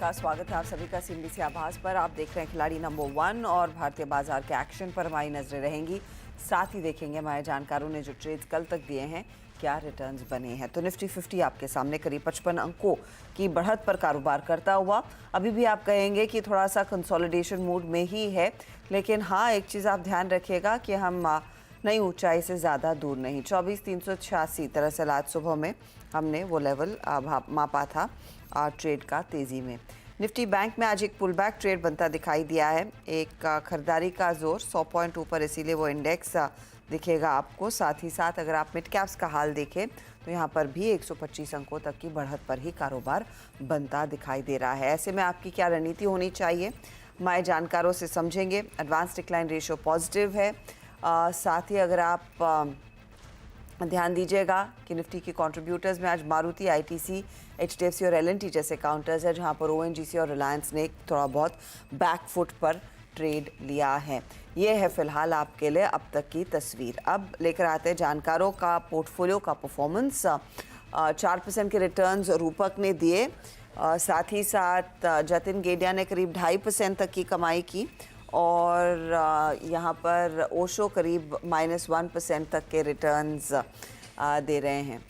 नमस्कार, स्वागत है आप सभी का सीएनबीसी आभास पर। आप देख रहे हैं खिलाड़ी नंबर 1 और भारतीय बाजार के एक्शन पर हमारी नजरें रहेंगी। साथ ही देखेंगे हमारे जानकारों ने जो ट्रेड्स कल तक दिए हैं क्या रिटर्न्स बने हैं। तो निफ्टी 50 आपके सामने करीब 55 अंकों की बढ़त पर कारोबार करता हुआ। अभी भी आप कहेंगे कि थोड़ा सा कंसोलिडेशन मूड में ही है, लेकिन हाँ एक चीज़ आप ध्यान रखिएगा कि हम नई ऊंचाई से ज़्यादा दूर नहीं। 24,386 दरअसल आज सुबह में हमने वो लेवल मापा था ट्रेड का तेज़ी में। निफ्टी बैंक में आज एक पुल बैक ट्रेड बनता दिखाई दिया है। एक खरीदारी का जोर 100 पॉइंट ऊपर, इसीलिए वो इंडेक्स दिखेगा आपको। साथ ही साथ अगर आप मिड कैप्स का हाल देखें तो यहाँ पर भी 125 अंकों तक की बढ़त पर ही कारोबार बनता दिखाई दे रहा है। ऐसे में आपकी क्या रणनीति होनी चाहिए हमारे जानकारों से समझेंगे। एडवांस डिक्लाइन रेशियो पॉजिटिव है। साथ ही अगर आप ध्यान दीजिएगा कि निफ्टी के कंट्रीब्यूटर्स में आज मारुति, आईटीसी, एचडीएफसी और एलएनटी जैसे काउंटर्स है, जहां पर ओएनजीसी और रिलायंस ने थोड़ा बहुत बैकफुट पर ट्रेड लिया है। ये है फिलहाल आपके लिए अब तक की तस्वीर। अब लेकर आते हैं जानकारों का पोर्टफोलियो का परफॉर्मेंस। 4% के रिटर्न्स रूपक ने दिए। साथ ही साथ जतिन गेडिया ने करीब 2.5% तक की कमाई की और यहाँ पर ओशो करीब -1% तक के रिटर्न्स दे रहे हैं।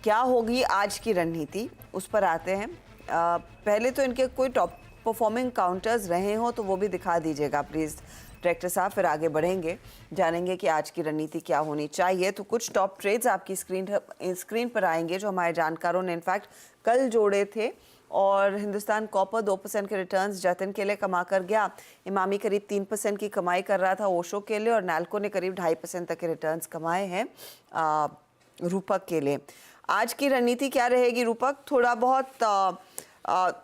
क्या होगी आज की रणनीति, उस पर आते हैं। पहले तो इनके कोई टॉप परफॉर्मिंग काउंटर्स रहे हो तो वो भी दिखा दीजिएगा प्लीज़ डायरेक्टर साहब, फिर आगे बढ़ेंगे, जानेंगे कि आज की रणनीति क्या होनी चाहिए। तो कुछ टॉप ट्रेड्स आपकी स्क्रीन पर आएंगे जो हमारे जानकारों ने इनफैक्ट कल जोड़े थे। और हिंदुस्तान कॉपर 2% के रिटर्न्स जतिन के लिए कमा कर गया। इमामी करीब 3% की कमाई कर रहा था ओशो के लिए, और नैल्को ने करीब 2.5% तक के रिटर्न्स कमाए हैं रूपक के लिए। आज की रणनीति क्या रहेगी रूपक? थोड़ा बहुत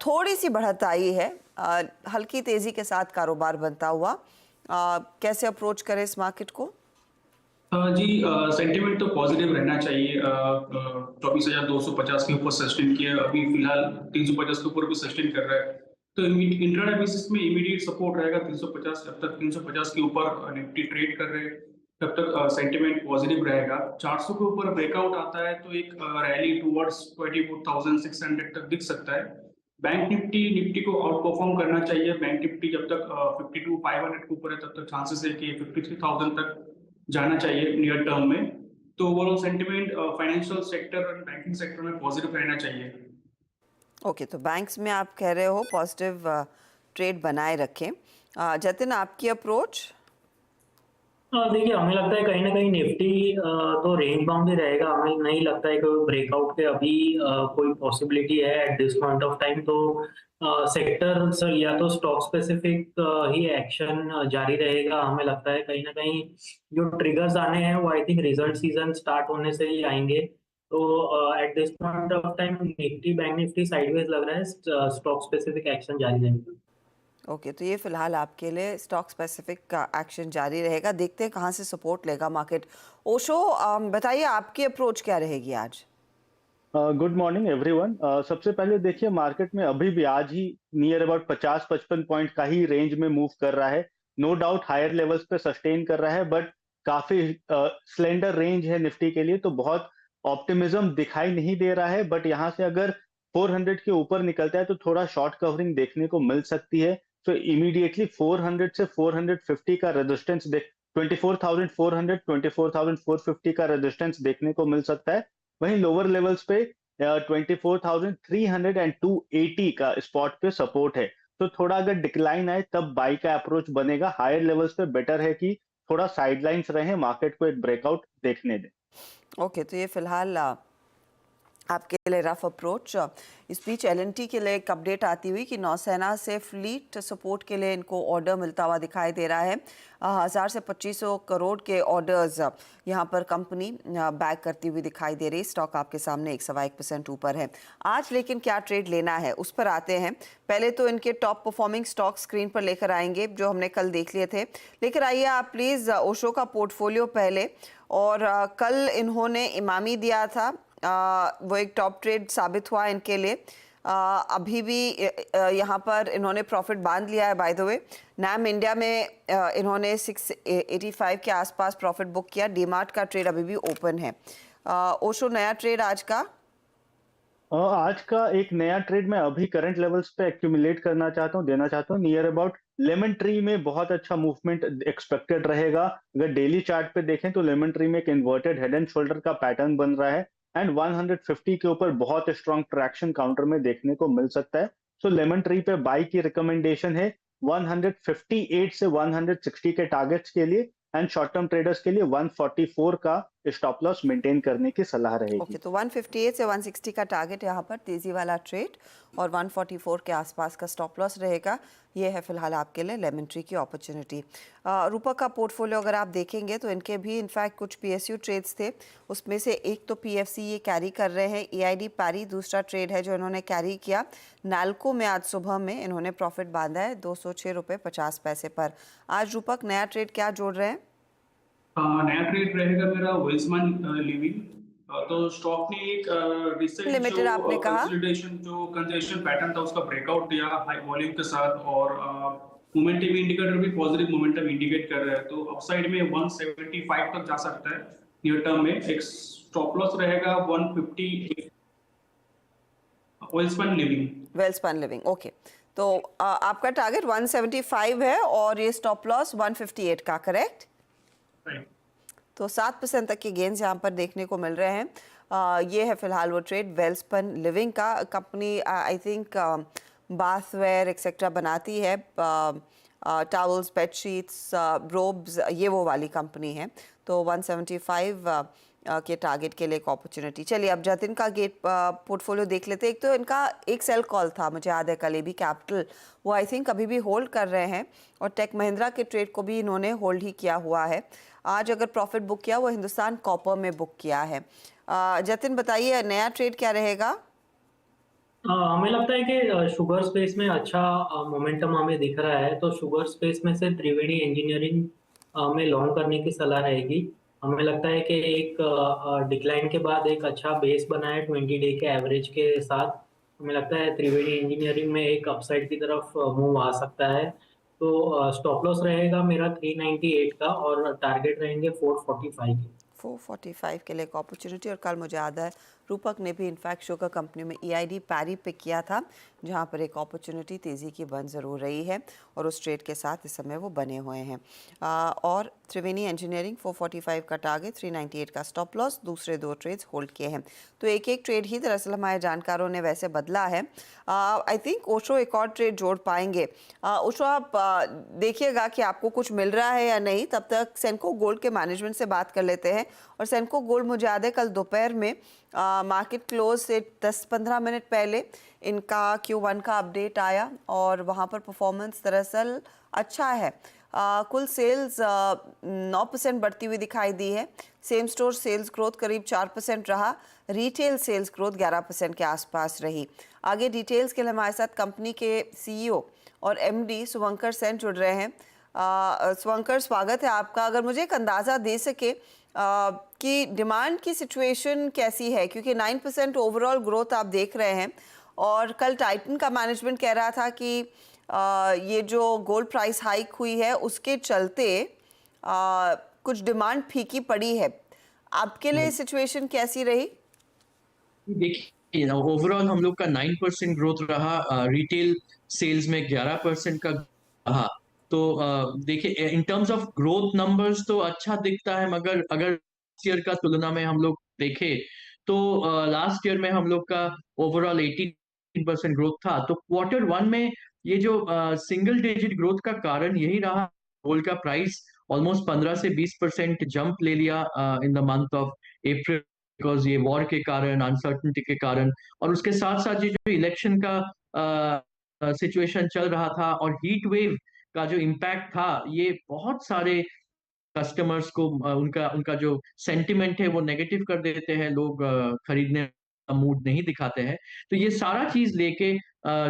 थोड़ी सी बढ़त आई है, हल्की तेज़ी के साथ कारोबार बनता हुआ। कैसे अप्रोच करें इस मार्केट को? जी, सेंटिमेंट तो पॉजिटिव रहना चाहिए। 24,250 के ऊपर सस्टेन किया, अभी फिलहाल 350 के ऊपर भी सस्टेन कर रहा है। तो इंट्राडे बेसिस में इमीडिएट सपोर्ट रहेगा 350। जब तक 350 के ऊपर निफ्टी ट्रेड कर रहे हैं तब तक सेंटिमेंट पॉजिटिव रहेगा। 400 के ऊपर ब्रेकआउट आता है तो एक रैली टुवर्ड्स 24,600 तक दिख सकता है। बैंक निफ्टी को आउट परफॉर्म करना चाहिए। बैंक निफ्टी जब तक 52,500 के ऊपर है तब तक चांसेस है कि 53,000 तक जाना चाहिए नियर टर्म में। तो ओवरऑल सेंटिमेंट फाइनेंशियल सेक्टर और बैंकिंग सेक्टर में पॉजिटिव रहना चाहिए। ओके, तो बैंक्स में आप कह रहे हो पॉजिटिव ट्रेड बनाए रखें। जतिन, आपकी अप्रोच? देखिए, हमें लगता है कहीं ना कहीं निफ्टी तो रेंज बाउंड ही रहेगा। हमें नहीं लगता है कि ब्रेकआउट के अभी कोई पॉसिबिलिटी है at this point of time. तो सेक्टर या तो स्टॉक स्पेसिफिक ही एक्शन जारी रहेगा। हमें लगता है कहीं ना कहीं जो ट्रिगर्स आने हैं वो I think result season start होने से ही आएंगे। तो at this point of time Nifty, bank Nifty sideways लग रहा है। स्टॉक स्पेसिफिक एक्शन जारी रहेगा। ओके, तो ये फिलहाल आपके लिए स्टॉक स्पेसिफिक का एक्शन जारी रहेगा। देखते हैं कहाँ से सपोर्ट लेगा मार्केट। ओशो, बताइए आपकी अप्रोच क्या रहेगी आज? Good morning everyone. सबसे पहले देखिए, मार्केट में अभी भी आज ही नियर अबाउट 50-55 पॉइंट का ही रेंज में मूव कर रहा है। नो डाउट हायर लेवल्स पे सस्टेन कर रहा है, बट काफी स्लेंडर रेंज है निफ्टी के लिए, तो बहुत ऑप्टिमिज्म दिखाई नहीं दे रहा है। बट यहाँ से अगर 400 के ऊपर निकलता है तो थोड़ा शॉर्ट कवरिंग देखने को मिल सकती है। तो इमीडिएटली 400 से 450 का रेजिस्टेंस 24,400 24,450 का रेजिस्टेंस देखने को मिल सकता है। वहीं लोअर लेवल्स पे 24,300 एंड 280 का स्पॉट पे सपोर्ट है। तो थोड़ा अगर डिक्लाइन आए तब बाई का अप्रोच बनेगा। हायर लेवल्स पे बेटर है कि थोड़ा साइडलाइंस रहे, मार्केट को एक ब्रेकआउट देखने दें। ओके, तो ये फिलहाल आपके लिए रफ अप्रोच। इस बीच एलएनटी के लिए एक अपडेट आती हुई कि नौसेना से फ्लीट सपोर्ट के लिए इनको ऑर्डर मिलता हुआ दिखाई दे रहा है। 1000 से 2500 करोड़ के ऑर्डर्स यहाँ पर कंपनी बैक करती हुई दिखाई दे रही। स्टॉक आपके सामने 1.1% ऊपर है आज। लेकिन क्या ट्रेड लेना है उस पर आते हैं। पहले तो इनके टॉप परफॉर्मिंग स्टॉक स्क्रीन पर लेकर आएंगे जो हमने कल देख लिए थे। लेकर आइए आप प्लीज़ ओशो का पोर्टफोलियो पहले। और कल इन्होंने इमामी दिया था, वो एक टॉप ट्रेड साबित हुआ इनके लिए। अभी भी यहाँ पर इन्होंने प्रॉफिट बांध लिया है। बाय द वे, नैम इंडिया में इन्होंने 685 के आसपास प्रॉफिट बुक किया। डीमार्ट का ट्रेड अभी भी ओपन है। ओशो, नया ट्रेड आज का? आज का एक नया ट्रेड मैं अभी करंट लेवल्स पे एक्यूमुलेट करना चाहता हूँ, देना चाहता हूँ। नियर अबाउट लेमन ट्री में बहुत अच्छा मूवमेंट एक्सपेक्टेड रहेगा। अगर डेली चार्ट पे देखें तो लेमन ट्री में एक इन्वर्टेड हेड एंड शोल्डर का पैटर्न बन रहा है एंड 150 के ऊपर बहुत स्ट्रॉन्ग ट्रैक्शन काउंटर में देखने को मिल सकता है। सो लेमन ट्री पे बाई की रिकमेंडेशन है 158 से 160 के टारगेट्स के लिए एंड शॉर्ट टर्म ट्रेडर्स के लिए 144 का स्टॉप लॉस मेंटेन करने की सलाह रहेगी। ओके, तो 158 से 160 का टारगेट यहाँ पर तेजी वाला ट्रेड और 144 के आसपास का स्टॉप लॉस रहेगा। ये है फिलहाल आपके लिए लेमन ट्री की अपॉर्चुनिटी। रूपक का पोर्टफोलियो अगर आप देखेंगे तो इनके भी इनफैक्ट कुछ पीएसयू ट्रेड्स थे, उसमें से एक तो पीएफसी ये कैरी कर रहे हैं। एआईडी पैरी दूसरा ट्रेड है जो इन्होंने कैरी किया। नाल्को में आज सुबह में इन्होंने प्रॉफिट बांधा है 206 रुपये 50 पैसे पर। आज रूपक नया ट्रेड क्या जोड़ रहे हैं? नया ट्रेड रहेगा मेरा वेल्समैन लिविंग। तो स्टॉक ने एक रिसेंट लिमिटेड आपने कहा? कंसोलिडेशन पैटर्न था उसका ब्रेकआउट दिया हाई वॉल्यूम के साथ और मोमेंटम इंडिकेटर भी पॉजिटिव मोमेंटम इंडिकेट कर रहा है। तो अपसाइड में 175 तक जा सकता है नियर टर्म में। एक स्टॉप लॉस रहेगा 150 वेल्सपन लिविंग। ओके, तो आपका टारगेट 175 है और ये स्टॉप लॉस 158 का, करेक्ट? राइट। तो 7% तक के गेन्स यहाँ पर देखने को मिल रहे हैं। ये है फिलहाल वो ट्रेड वेल्सपन लिविंग का। Company I think bathware etcetera बनाती है, टॉवल्स, बेडशीट्स, रोब्स, ये वो वाली कंपनी है। तो 175 के टारगेट के लिए एक अपॉर्चुनिटी। चलिए अब जतिन का गेट पोर्टफोलियो देख लेते हैं। एक तो इनका एक सेल कॉल था, मुझे याद है, कल एबी कैपिटल, वो आई थिंक अभी भी होल्ड कर रहे हैं और टेक महिंद्रा के ट्रेड को भी इन्होंने होल्ड ही किया हुआ है। आज अगर प्रॉफिट बुक किया वो हिंदुस्तान कॉपर में बुक किया है। जतिन बताइए नया ट्रेड क्या रहेगा? हमें लगता है कि शुगर स्पेस में अच्छा मोमेंटम हमें दिख रहा है, तो शुगर स्पेस में से त्रिवेणी इंजीनियरिंग में लॉन्ग करने की सलाह रहेगी। हमें लगता है कि एक डिक्लाइन के बाद एक अच्छा बेस बना है 20 डे के एवरेज के साथ। हमें लगता है त्रिवेणी इंजीनियरिंग में एक अपसाइड की तरफ मूव आ सकता है। तो स्टॉप लॉस रहेगा मेरा 398 का और टारगेट रहेंगे 445 के। 445 के लिए एक अपॉर्चुनिटी। और कल मुझे याद है रूपक ने भी इनफैक्ट शुगर कंपनी में EID पैरी पिक किया था, जहां पर एक अपॉर्चुनिटी तेज़ी की बन ज़रूर रही है और उस ट्रेड के साथ इस समय वो बने हुए हैं। और त्रिवेणी इंजीनियरिंग 445 का टारगेट, 398 का स्टॉप लॉस, दूसरे दो ट्रेड्स होल्ड किए हैं। तो एक एक ट्रेड ही दरअसल हमारे जानकारों ने वैसे बदला है। आई थिंक ओशो एक और ट्रेड जोड़ पाएंगे। ओशो आप देखिएगा कि आपको कुछ मिल रहा है या नहीं, तब तक सेंको गोल्ड के मैनेजमेंट से बात कर लेते हैं। और सेंको गोल्ड मुझे याद है कल दोपहर में मार्केट क्लोज से 10-15 मिनट पहले इनका Q1 का अपडेट आया और वहाँ पर परफॉर्मेंस दरअसल अच्छा है। कुल सेल्स 9% बढ़ती हुई दिखाई दी है। सेम स्टोर सेल्स ग्रोथ करीब 4% रहा। रिटेल सेल्स ग्रोथ 11% के आसपास रही। आगे डिटेल्स के लिए हमारे साथ कंपनी के CEO और MD शुभंकर सेन जुड़ रहे हैं। शुभंकर, स्वागत है आपका। अगर मुझे एक अंदाज़ा दे सके कि डिमांड की सिचुएशन कैसी है, क्योंकि 9% ओवरऑल ग्रोथ आप देख रहे हैं और कल टाइटन का मैनेजमेंट कह रहा था कि ये जो गोल्ड प्राइस हाइक हुई है उसके चलते कुछ डिमांड फीकी पड़ी है। आपके लिए सिचुएशन कैसी रही? देखिए ओवरऑल हम लोग का 9% ग्रोथ रहा, रिटेल सेल्स में 11% का रहा। तो देखिए in terms of growth numbers तो अच्छा दिखता है, मगर अगर लास्ट ईयर का तुलना में हम लोग देखें तो लास्ट ईयर में हम लोग का ओवरऑल 18% ग्रोथ था। तो क्वार्टर 1 में ये जो सिंगल डिजिट ग्रोथ का कारण यही रहा, गोल्ड का प्राइस ऑलमोस्ट 15 से 20% जंप ले लिया in the month of April, because ये वॉर के कारण, अनसर्टेनिटी के कारण, और उसके साथ साथ ये जो इलेक्शन का सिचुएशन चल रहा था और हीट वेव का जो इम्पैक्ट था, ये बहुत सारे कस्टमर्स को उनका जो सेंटिमेंट है वो नेगेटिव कर देते हैं। लोग खरीदने का मूड नहीं दिखाते हैं। तो ये सारा चीज लेके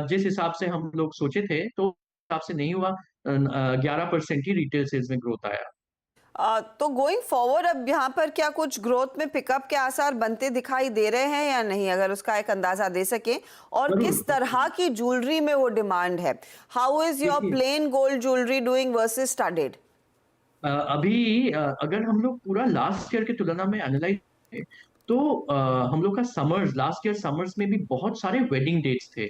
जिस हिसाब से हम लोग सोचे थे तो हिसाब से नहीं हुआ। 11% ही रिटेल सेल्स में ग्रोथ आया। तो गोइंग फॉरवर्ड अब यहाँ पर क्या कुछ ग्रोथ में पिकअप के आसार बनते दिखाई दे रहे हैं या नहीं, अगर उसका एक अंदाजा दे सके? और किस तरह की ज्वेलरी में वो डिमांड है? How is your plain gold jewellery doing versus studded? अभी अगर हम लोग पूरा लास्ट ईयर की तुलना में एनालाइज करें तो हम लोग का समर्स, लास्ट ईयर समर्स में भी बहुत सारे वेडिंग डेट्स थे।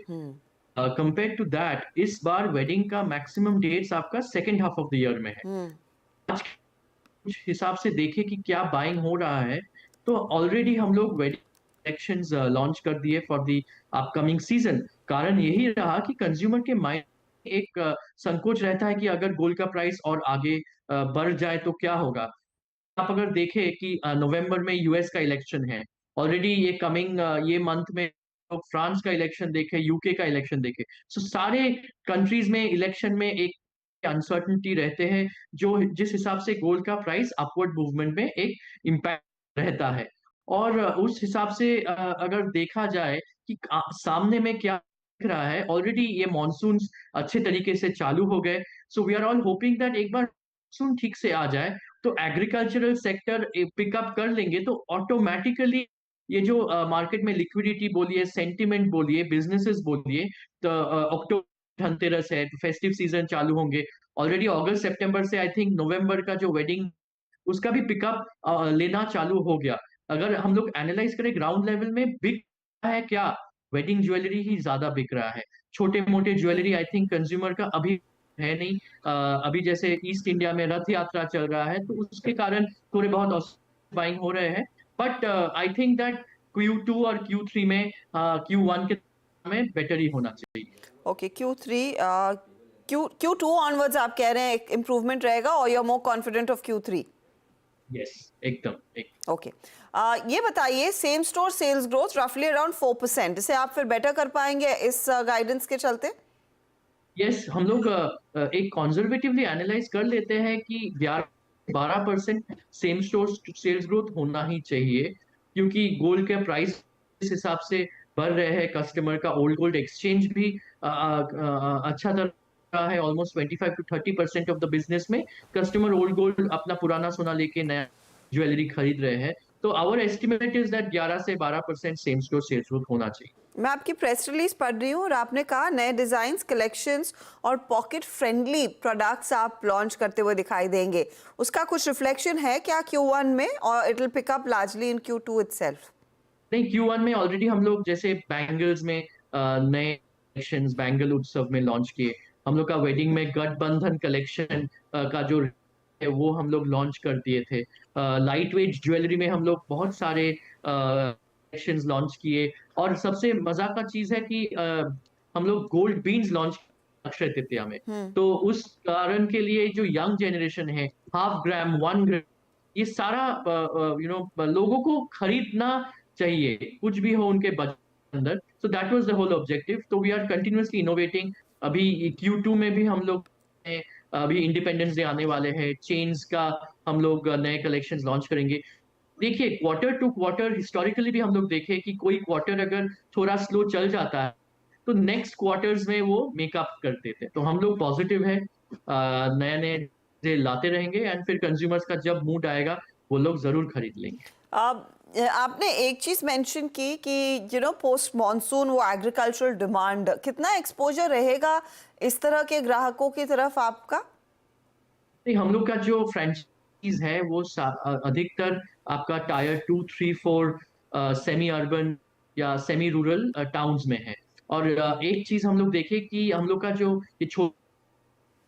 कंपेयर टू दैट इस बार वेडिंग का मैक्सिमम डेट्स आपका second half of the year में है। आज कुछ हिसाब से देखें कि क्या बाइंग हो रहा है, तो ऑलरेडी हम लोग वेडिंग कलेक्शंस लॉन्च कर दिए फॉर द अपकमिंग सीजन। कारण यही रहा कि कंज्यूमर के माइंड में एक संकोच रहता है कि अगर गोल्ड का प्राइस और आगे बढ़ जाए तो क्या होगा। आप अगर देखें कि नवंबर में यूएस का इलेक्शन है, ऑलरेडी ये कमिंग ये मंथ में लोग फ्रांस का इलेक्शन देखे, यूके का इलेक्शन देखे। सो सारे कंट्रीज में इलेक्शन में एक अनसर्टेनिटी रहते हैं, जो जिस हिसाब से गोल्ड का प्राइस अपवर्ड मूवमेंट में एक इम्पैक्ट रहता है। और उस हिसाब से अगर देखा जाए कि सामने में क्या दिख रहा है, ऑलरेडी ये मॉनसून अच्छे तरीके से चालू हो गए। So we are all hoping that एक बार मॉनसून ठीक से आ जाए तो एग्रीकल्चरल सेक्टर पिकअप कर लेंगे, तो ऑटोमेटिकली ये जो मार्केट में लिक्विडिटी बोलिए, सेंटिमेंट बोलिए, बिजनेसेस बोलिए, तो अक्टूबर धनतेरस है, फेस्टिव सीजन चालू होंगे। ऑलरेडी अगस्त सितंबर से आई थिंक नवंबर का जो वेडिंग उसका भी पिकअप लेना चालू हो गया। अगर हम लोग एनालाइज करें ग्राउंड लेवल में बिक रहा है क्या, वेडिंग ज्वेलरी ही ज्यादा बिक रहा है। छोटे मोटे ज्वेलरी आई थिंक कंज्यूमर का अभी है नहीं। अभी जैसे ईस्ट इंडिया में रथ यात्रा चल रहा है, तो उसके कारण थोड़े बहुत बाइंग हो रहे हैं। But I think that Q2 और Q3 में Q1 के में बेटर ही होना चाहिए। ओके, Q2 ऑनवर्ड्स आप कह रहे हैं एक इम्प्रूवमेंट रहेगा, और you are more confident of Q3? Yes, एकदम। ओके, ये बताइए, सेम स्टोर सेल्स ग्रोथ रफली अराउंड 4%, इसे आप फिर बेटर कर पाएंगे इस गाइडेंस के चलते? यस, हम लोग एक कंजर्वेटिवली एनालाइज कर लेते हैं कि 11-12% सेम स्टोर सेल्स ग्रोथ होना ही चाहिए, क्योंकि गोल्ड के प्राइस इस हिसाब से बढ़ रहे हैं। कस्टमर का ओल्ड गोल्ड एक्सचेंज भी अच्छा तरह है। Almost 25 to 30% of the business में कस्टमर ओल्ड गोल्ड अपना पुराना सोना लेके नया ज्वेलरी खरीद रहे हैं। तो आवर एस्टिमेट इज दैट 11 से 12% सेम स्टोर सेल्स ग्रोथ होना चाहिए। मैं आपकी प्रेस रिलीज पढ़ रही हूँ और आपने कहा नए डिजाइन्स, कलेक्शंस और पॉकेट फ्रेंडली प्रोडक्ट्स आप लॉन्च करते हुए दिखाई देंगे। उसका कुछ रिफ्लेक्शन है क्या Q1 में, और it will pick up largely in Q2 itself? नहीं, Q1 में ऑलरेडी हम लोग जैसे बैंगल्स में नए कलेक्शंस बैंगल उत्सव में लॉन्च किए। हम लोग का वेडिंग में गठबंधन कलेक्शन का जो है वो हम लोग लॉन्च कर दिए थे। लाइट वेट ज्वेलरी में हम लोग बहुत सारे कलेक्शंस लॉन्च किए। और सबसे मजा का चीज है कि हम लोग gold beans launch Akshaya Tritiya में। तो उस कारण के लिए जो यंग जनरेशन है, 0.5 ग्राम 1 ग्राम, ये सारा लोगों को खरीदना चाहिए, कुछ भी हो उनके बजट अंदर। So that was the whole objective. तो वी आर कंटिन्यूअसली इनोवेटिंग। अभी Q2 में भी हम लोग अभी इंडिपेंडेंस डे आने वाले हैं, चेन्स का हम लोग नए कलेक्शंस लॉन्च करेंगे। देखिए, क्वार्टर टू क्वार्टर हिस्टोरिकली भी हम लोग देखें कि कोई क्वार्टर अगर थोड़ा स्लो चल जाता है तो नेक्स्ट क्वार्टर्स में वो मेकअप कर देते हैं। तो हम लोग पॉजिटिव है, नए नए लाते रहेंगे, एंड फिर कंज्यूमर्स का जब मूड आएगा वो लोग जरूर खरीद लेंगे। आपने एक चीज मेंशन की कि पोस्ट मॉनसून वो एग्रीकल्चरल डिमांड, कितना एक्सपोजर रहेगा इस तरह के ग्राहकों की तरफ आपका? नहीं, हम लोग का जो फ्रेंचाइज है वो अधिकतर आपका टायर 2, 3, 4 सेमी अर्बन या सेमी रूरल टाउन्स में है। और एक चीज हम लोग देखें कि हम लोग का जो ये छोटे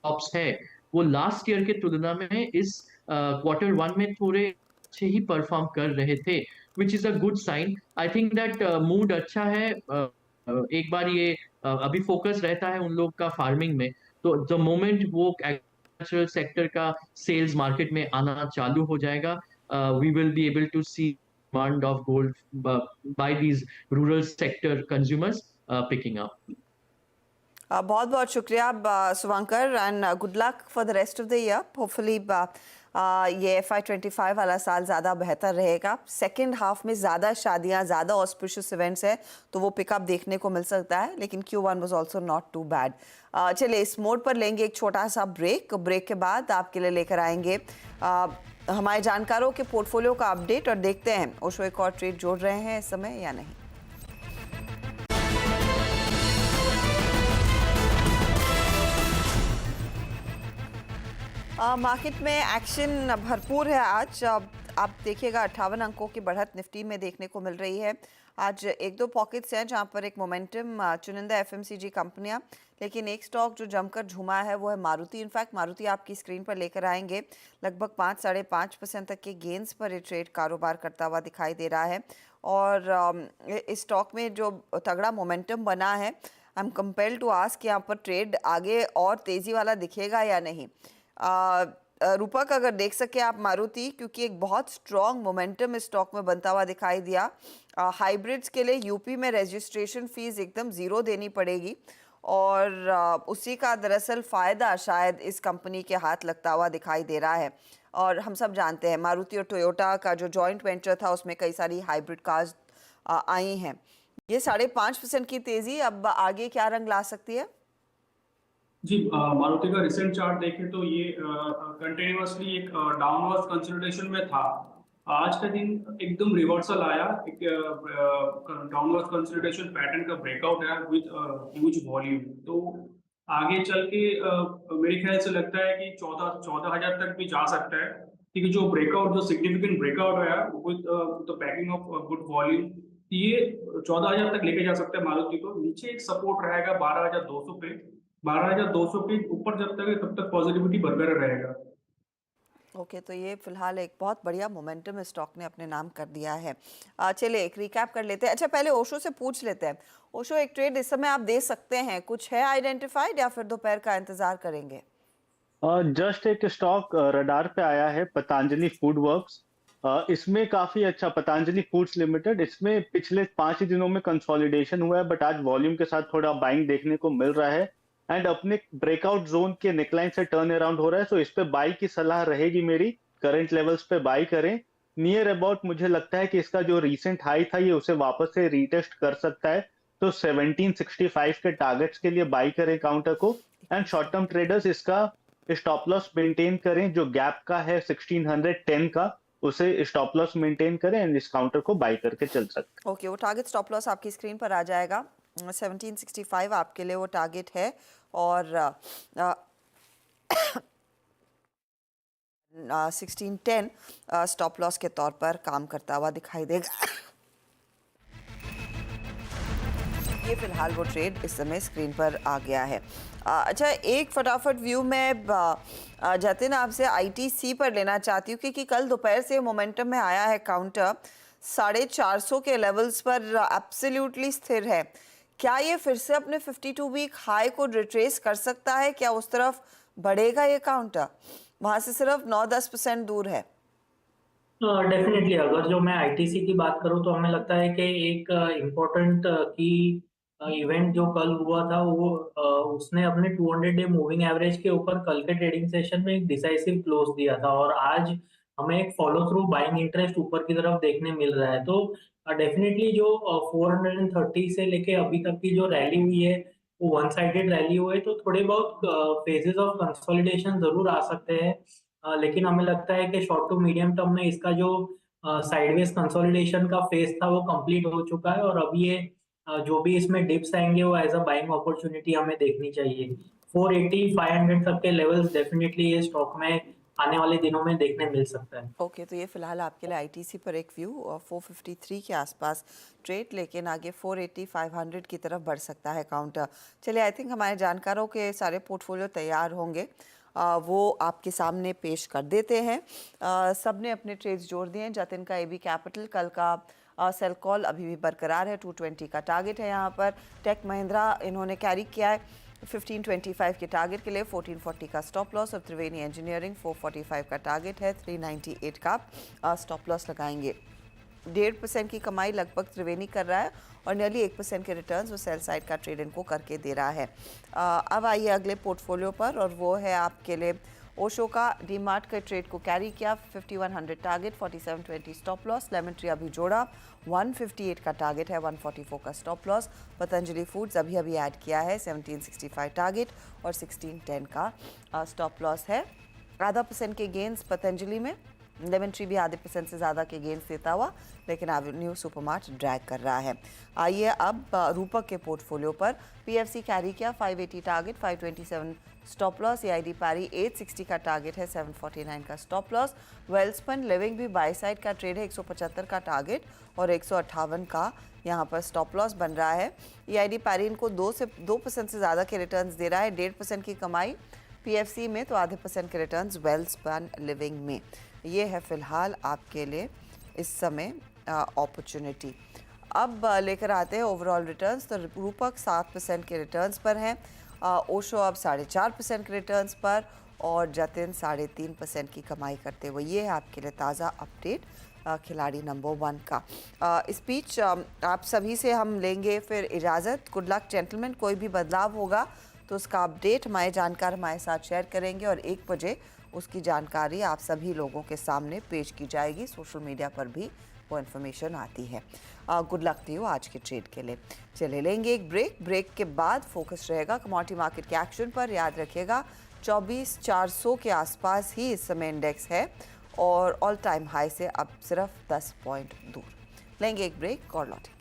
शॉप्स है वो लास्ट ईयर के तुलना में इस Q1 में थोड़े अच्छे ही परफॉर्म कर रहे थे, which is a good sign. I think that mood अच्छा है। एक बार ये अभी फोकस रहता है उन लोग का फार्मिंग में, तो द मोमेंट वो एग्रीकल्चरल सेक्टर का सेल्स मार्केट में आना चालू हो जाएगा, we will be able to see demand of gold by these rural sector consumers picking up. बहुत बहुत शुक्रिया Shubhankar, and good luck for the rest of the year. Hopefully ये FY25 वाला साल ज़्यादा बेहतर रहेगा। सेकेंड हाफ में ज़्यादा शादियाँ, ज़्यादा ऑस्पिशियस इवेंट्स हैं, तो वो पिकअप देखने को मिल सकता है, लेकिन Q1 was also not too bad. चलिए, इस मोड पर लेंगे एक छोटा सा ब्रेक के बाद आपके लिए लेकर आएंगे हमारे जानकारों के पोर्टफोलियो का अपडेट, और देखते हैं ओशो एक और ट्रेड जोड़ रहे हैं इस समय या नहीं। मार्केट में एक्शन भरपूर है आज। आप देखिएगा 58 अंकों की बढ़त निफ्टी में देखने को मिल रही है। आज एक दो पॉकेट्स हैं जहां पर एक मोमेंटम, चुनिंदा एफएमसीजी कंपनियां, लेकिन एक स्टॉक जो जमकर झुमा है वो है मारुति। इनफैक्ट मारुति आपकी स्क्रीन पर लेकर आएंगे, लगभग 5-5.5% तक के गेंस पर ये ट्रेड कारोबार करता हुआ दिखाई दे रहा है। और इस स्टॉक में जो तगड़ा मोमेंटम बना है, I am compelled to ask यहाँ पर ट्रेड आगे और तेज़ी वाला दिखेगा या नहीं। रूपक, अगर देख सके आप मारुति, क्योंकि एक बहुत स्ट्रॉन्ग मोमेंटम इस स्टॉक में बनता हुआ दिखाई दिया। हाइब्रिड्स के लिए यूपी में रजिस्ट्रेशन फीस एकदम ज़ीरो देनी पड़ेगी और उसी का दरअसल फ़ायदा शायद इस कंपनी के हाथ लगता हुआ दिखाई दे रहा है। और हम सब जानते हैं मारुति और टोयोटा का जो जॉइंट वेंचर था उसमें कई सारी हाइब्रिड कार्स आई हैं। ये 5.5% की तेज़ी अब आगे क्या रंग ला सकती है? जी, मारुति का रिसेंट चार्ट देखें तो ये कंटिन्यूअसली एक डाउनवर्ड कंसोलिडेशन में था। आज का दिन एकदम रिवर्सल आया, एक डाउनवर्ड कंसोलिडेशन पैटर्न का ब्रेकआउट आया विद ह्यूज वॉल्यूम। तो आगे चल के मेरे ख्याल से लगता है कि 14,000 तक भी जा सकता है, क्योंकि जो ब्रेकआउट, जो सिग्निफिकेंट ब्रेकआउट आया with the banking of good volume, ये 14,000 तक लेके जा सकता है मारुति को। नीचे एक सपोर्ट रहेगा 12,200 पे। 12,200 के ऊपर जब तक है तब तक पॉजिटिविटी बरकरार रहेगा। ओके, तो ये फिलहाल एक बहुत बढ़िया मोमेंटम स्टॉक ने अपने नाम कर दिया है। चलिए एक रिकैप कर लेते हैं। अच्छा, पहले ओशो से पूछ लेते हैं। ओशो, एक ट्रेड इस समय आप दे सकते हैं, कुछ है आइडेंटिफाइड या फिर दोपहर का इंतजार करेंगे? जस्ट एक स्टॉक रडार पे आया है, पतंजलि फूड वर्क्स। इसमें काफी अच्छा, पतंजलि फूड्स लिमिटेड, इसमें पिछले 5 दिनों में कंसोलिडेशन हुआ है, बट आज वॉल्यूम के साथ थोड़ा बाइंग देखने को मिल रहा है एंड अपने ब्रेकआउट जोन के नेकलाइन से टर्न अराउंड हो रहा है। सो इस पे बाई की सलाह रहेगी मेरी, करंट लेवल्स पे बाई करें। नियर अबाउट मुझे लगता है कि इसका जो रीसेंट हाई था ये उसे वापस से रीटेस्ट कर सकता है, तो 1765 के टारगेट्स के लिए बाई करें काउंटर को। एंड शॉर्ट टर्म ट्रेडर्स इसका स्टॉप लॉस मेंटेन करें, जो गैप का है 1610 का, उसे स्टॉप लॉस मेंटेन करें एंड इस काउंटर को बाई करके चल सकते हैं। ओके, वो टारगेट स्टॉप लॉस आपकी स्क्रीन पर आ जाएगा। 1765 आपके लिए वो टारगेट है और 1610 स्टॉप लॉस के तौर पर काम करता हुआ दिखाई देगा। ये फिलहाल वो ट्रेड इस समय स्क्रीन पर आ गया है। अच्छा, एक फटाफट व्यू में जतिन आपसे आईटीसी पर लेना चाहती हूँ, क्योंकि कल दोपहर से मोमेंटम में आया है काउंटर 450 के लेवल्स पर एब्सोल्युटली स्थिर है। क्या ये फिर से अपने 52 वीक हाई को रिट्रेस कर सकता है? क्या उस तरफ बढ़ेगा ये काउंटर? वहाँ से सिर्फ 9-10% दूर है। डेफिनेटली अगर जो मैं आईटीसी की बात करूं तो हमें लगता है कि एक इम्पोर्टेंट की इवेंट जो कल हुआ था वो उसने अपने 200 डे मूविंग एवरेज के ऊपर कल के ट्रेडिंग सेशन में एक डिसाइसिव क्लोज दिया था और आज हमें एक फॉलो थ्रू बाइंग इंटरेस्ट ऊपर की तरफ देखने मिल रहा है। तो डेफिनेटली जो 430 से लेके अभी तक की जो रैली हुई है वो वन साइडेड रैली हुई है, तो थोड़े बहुत फेजेस ऑफ कंसोलिडेशन जरूर आ सकते हैं। लेकिन हमें लगता है कि शॉर्ट टू मीडियम टर्म में इसका जो साइडवेज कंसोलिडेशन का फेज था वो कंप्लीट हो चुका है और अब ये जो भी इसमें डिप्स आएंगे वो एज अ बाइंग अपॉर्चुनिटी हमें देखनी चाहिए। 480 500 तक के लेवल्स डेफिनेटली ये स्टॉक में आने वाले दिनों में देखने मिल सकता है। ओके, तो ये फिलहाल आपके लिए आईटीसी पर एक व्यू और 453 के आसपास ट्रेड, लेकिन आगे 480 500 की तरफ बढ़ सकता है काउंटर। चलिए, आई थिंक हमारे जानकारों के सारे पोर्टफोलियो तैयार होंगे, वो आपके सामने पेश कर देते हैं। सब ने अपने ट्रेड्स जोड़ दिए हैं। जतिन का एबी कैपिटल कल का सेल कॉल अभी भी बरकरार है, 220 का टारगेट है यहाँ पर। टेक महिंद्रा इन्होंने कैरी किया है 1525 के टारगेट के लिए, 1440 का स्टॉप लॉस। और त्रिवेणी इंजीनियरिंग 445 का टारगेट है, 398 का स्टॉप लॉस लगाएंगे। 1.5% की कमाई लगभग त्रिवेणी कर रहा है और नियरली 1% के रिटर्न्स वो सेल साइड का ट्रेड इनको करके दे रहा है। अब आइए अगले पोर्टफोलियो पर, और वो है आपके लिए ओशो का। डीमार्ट के ट्रेड को कैरी किया, 5100 target, 4720 stop loss. Lemon tree अभी जोड़ा, 158 का टारगेट है, 144 का स्टॉप लॉस। पतंजलि फूड्स अभी अभी ऐड किया है, 1765 टारगेट और 1610 का स्टॉप लॉस है। 0.5% के गेंस पतंजलि में, लेमन ट्री भी आधे % से ज़्यादा के गेंस देता हुआ, लेकिन एवेन्यू सुपरमार्ट ड्रैग कर रहा है। आइए अब रूपक के पोर्टफोलियो पर। पीएफसी कैरी किया 580 टारगेट, 527 स्टॉप लॉस। एआईडी पैरी 860 का टारगेट है, 749 का स्टॉप लॉस। वेल्सपन लिविंग भी बाय साइड का ट्रेड है, 175 का टारगेट और 158 का यहाँ पर स्टॉप लॉस बन रहा है। एआईडी पैरी इनको 2% से ज़्यादा के रिटर्न्स दे रहा है, 1.5% की कमाई पीएफसी में, तो आधे % के रिटर्न्स वेल्सपन लिविंग में। ये है फिलहाल आपके लिए इस समय अपॉर्चुनिटी। अब लेकर आते हैं ओवरऑल रिटर्न्स। तो रूपक 7% के रिटर्न्स पर हैं, ओशो अब 4.5% के रिटर्न्स पर और जतिन 3.5% की कमाई करते हुए। ये है आपके लिए ताज़ा अपडेट खिलाड़ी नंबर 1 का। स्पीच आप सभी से हम लेंगे फिर इजाज़त। Good luck gentleman. कोई भी बदलाव होगा तो उसका अपडेट हमारे जानकार हमारे साथ शेयर करेंगे और 1 बजे उसकी जानकारी आप सभी लोगों के सामने पेश की जाएगी। सोशल मीडिया पर भी वो इन्फॉर्मेशन आती है। गुड लक टू यू आज के ट्रेड के लिए। चले लेंगे एक ब्रेक के बाद फोकस रहेगा कमोडिटी मार्केट के एक्शन पर। याद रखिएगा 24,400 के आसपास ही इस समय इंडेक्स है और ऑल टाइम हाई से अब सिर्फ 10 पॉइंट दूर। लेंगे एक ब्रेक और लौटेंगे।